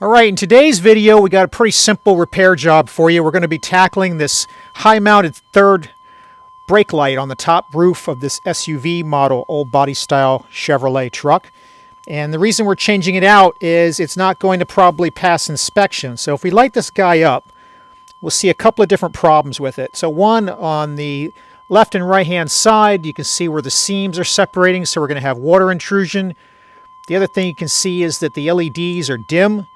Alright, in today's video we got a pretty simple repair job for you. We're going to be tackling this high-mounted third brake light on the top roof of this SUV model old body style Chevrolet truck. And the reason we're changing it out is it's not going to probably pass inspection. So if we light this guy up, we'll see a couple of different problems with it. So one, on the left and right hand side, you can see where the seams are separating, so we're going to have water intrusion. The other thing you can see is that the LEDs are dim.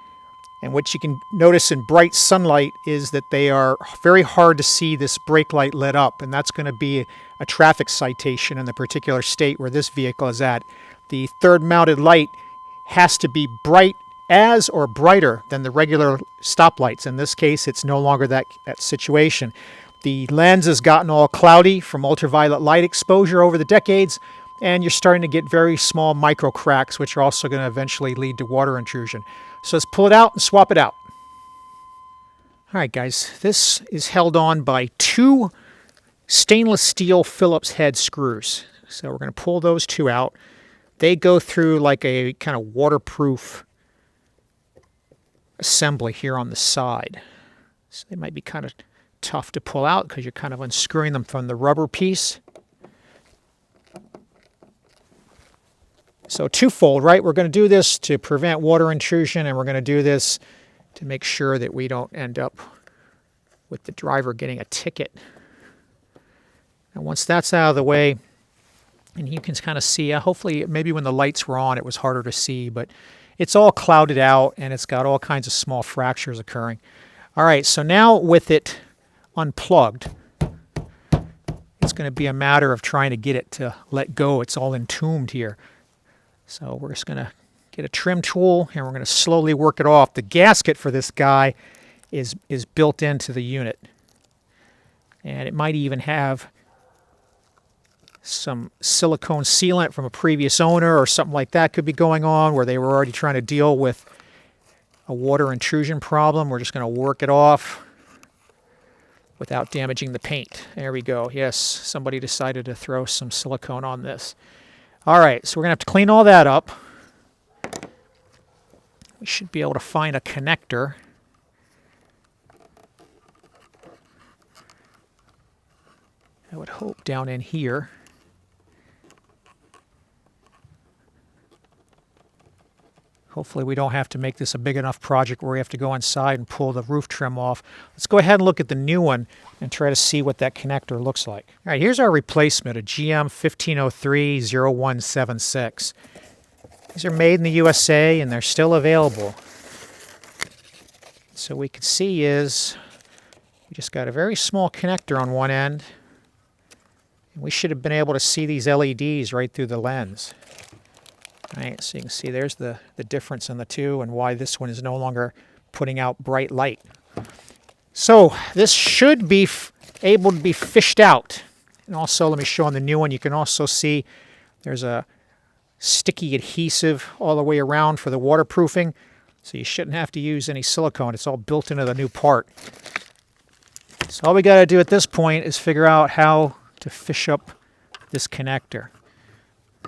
And what you can notice in bright sunlight is that they are very hard to see this brake light lit up, and that's going to be a traffic citation in the particular state where this vehicle is at. The third mounted light has to be bright as or brighter than the regular stoplights. In this case, it's no longer that situation. The lens has gotten all cloudy from ultraviolet light exposure over the decades, and you're starting to get very small micro cracks, which are also going to eventually lead to water intrusion. So let's pull it out and swap it out. Alright guys, this is held on by two stainless steel Phillips head screws. So we're going to pull those two out. They go through like a kind of waterproof assembly here on the side. So they might be kind of tough to pull out because you're kind of unscrewing them from the rubber piece. So twofold, right? We're going to do this to prevent water intrusion, and we're going to do this to make sure that we don't end up with the driver getting a ticket. And once that's out of the way, and you can kind of see, hopefully maybe when the lights were on it was harder to see, but it's all clouded out and it's got all kinds of small fractures occurring. All right, so now with it unplugged, it's going to be a matter of trying to get it to let go. It's all entombed here. So we're just going to get a trim tool and we're going to slowly work it off. The gasket for this guy is built into the unit. And it might even have some silicone sealant from a previous owner or something like that could be going on where they were already trying to deal with a water intrusion problem. We're just going to work it off without damaging the paint. There we go. Yes, somebody decided to throw some silicone on this. All right, so we're going to have to clean all that up. We should be able to find a connector. I would hope down in here. Hopefully we don't have to make this a big enough project where we have to go inside and pull the roof trim off. Let's go ahead and look at the new one and try to see what that connector looks like. All right, here's our replacement, a GM 1503-0176. These are made in the USA and they're still available. So what we can see is we just got a very small connector on one end. And we should have been able to see these LEDs right through the lens. All right, so you can see there's the difference in the two and why this one is no longer putting out bright light. So this should be able to be fished out. And also, let me show on the new one, you can also see there's a sticky adhesive all the way around for the waterproofing. So you shouldn't have to use any silicone. It's all built into the new part. So all we got to do at this point is figure out how to fish up this connector.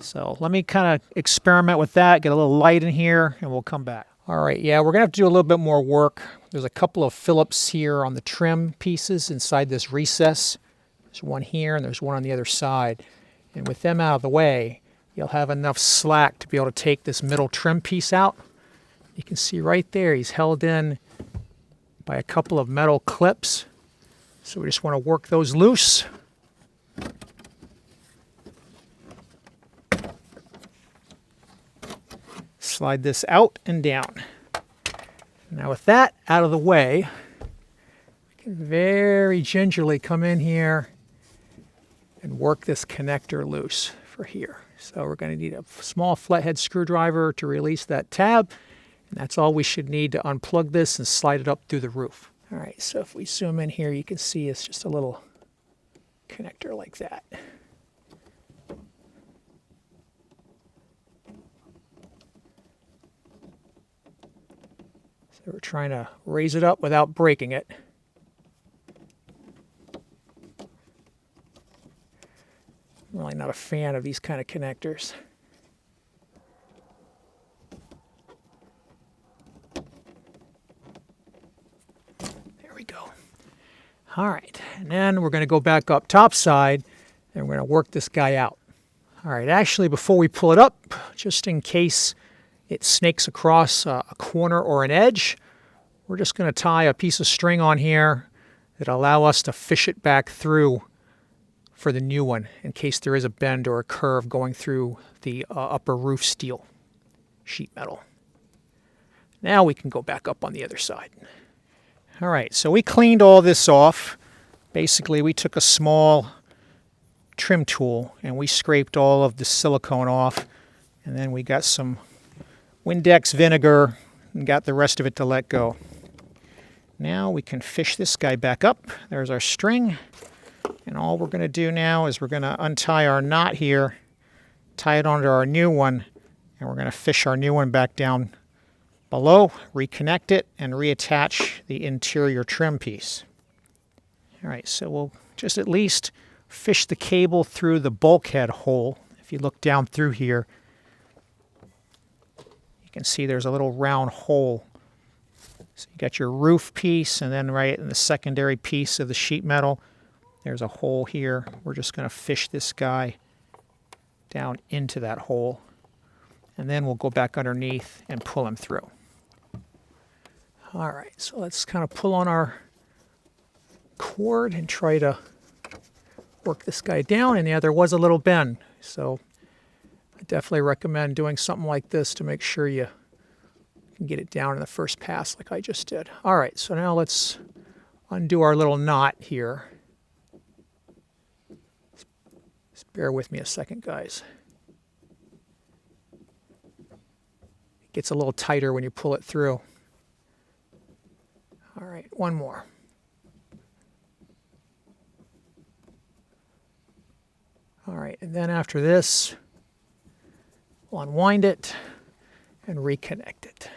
So let me kind of experiment with that, get a little light in here, and we'll come back. All right, yeah, we're going to have to do a little bit more work. There's a couple of Phillips here on the trim pieces inside this recess. There's one here, and there's one on the other side. And with them out of the way, you'll have enough slack to be able to take this middle trim piece out. You can see right there, he's held in by a couple of metal clips. So we just want to work those loose. Slide this out and down. Now with that out of the way, we can very gingerly come in here and work this connector loose for here. So we're going to need a small flathead screwdriver to release that tab, and that's all we should need to unplug this and slide it up through the roof. All right, so if we zoom in here, you can see it's just a little connector like that. So we're trying to raise it up without breaking it. I'm really not a fan of these kind of connectors. All right, and then we're going to go back up top side, and we're going to work this guy out. All right, actually, before we pull it up, just in case it snakes across a corner or an edge, we're just going to tie a piece of string on here that'll allow us to fish it back through for the new one in case there is a bend or a curve going through the upper roof steel sheet metal. Now we can go back up on the other side. All right, so we cleaned all this off. Basically, we took a small trim tool and we scraped all of the silicone off, and then we got some Windex vinegar and got the rest of it to let go. Now we can fish this guy back up. There's our string. And all we're going to do now is we're going to untie our knot here, tie it onto our new one, and we're going to fish our new one back down below, reconnect it, and reattach the interior trim piece. All right, so we'll just at least fish the cable through the bulkhead hole. If you look down through here, you can see there's a little round hole. So you got your roof piece, and then right in the secondary piece of the sheet metal, there's a hole here. We're just going to fish this guy down into that hole, and then we'll go back underneath and pull him through. All right, so let's kind of pull on our cord and try to work this guy down. And yeah, there was a little bend, so I definitely recommend doing something like this to make sure you can get it down in the first pass like I just did. All right, so now let's undo our little knot here. Just bear with me a second, guys. It gets a little tighter when you pull it through. All right, one more. All right, and then after this, we'll unwind it and reconnect it.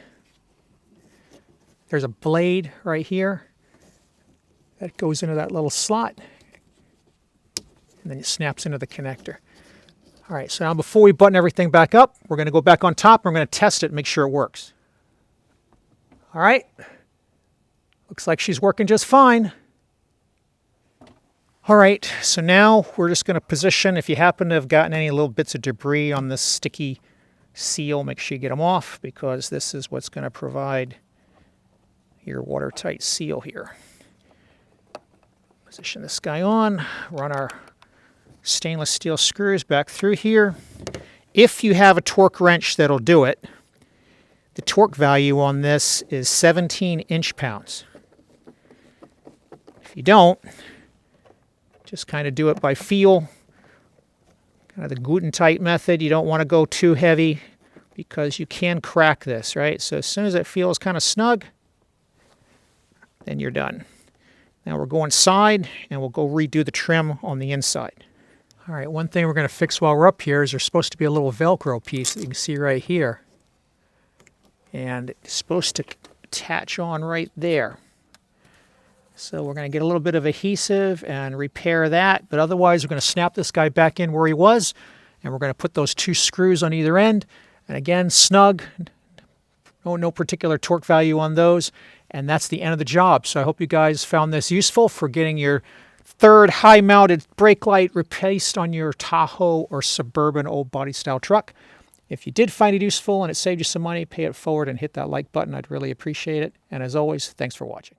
There's a blade right here that goes into that little slot, and then it snaps into the connector. All right, so now before we button everything back up, we're going to go back on top and we're going to test it and make sure it works. All right, looks like she's working just fine. All right, so now we're just going to position. If you happen to have gotten any little bits of debris on this sticky seal, make sure you get them off, because this is what's going to provide your watertight seal here. Position this guy on, run our stainless steel screws back through here. If you have a torque wrench that'll do it, the torque value on this is 17 inch-pounds. If you don't, just kind of do it by feel, kind of the Guten-Tight method. You don't want to go too heavy because you can crack this, right? So as soon as it feels kind of snug, then you're done. Now we're going side, and we'll go redo the trim on the inside. All right, one thing we're going to fix while we're up here is there's supposed to be a little Velcro piece that you can see right here. And it's supposed to attach on right there. So we're going to get a little bit of adhesive and repair that, but otherwise we're going to snap this guy back in where he was, and we're going to put those two screws on either end. And again, snug, no particular torque value on those, and that's the end of the job. So I hope you guys found this useful for getting your third high-mounted brake light replaced on your Tahoe or Suburban old body style truck. If you did find it useful and it saved you some money, pay it forward and hit that like button. I'd really appreciate it. And as always, thanks for watching.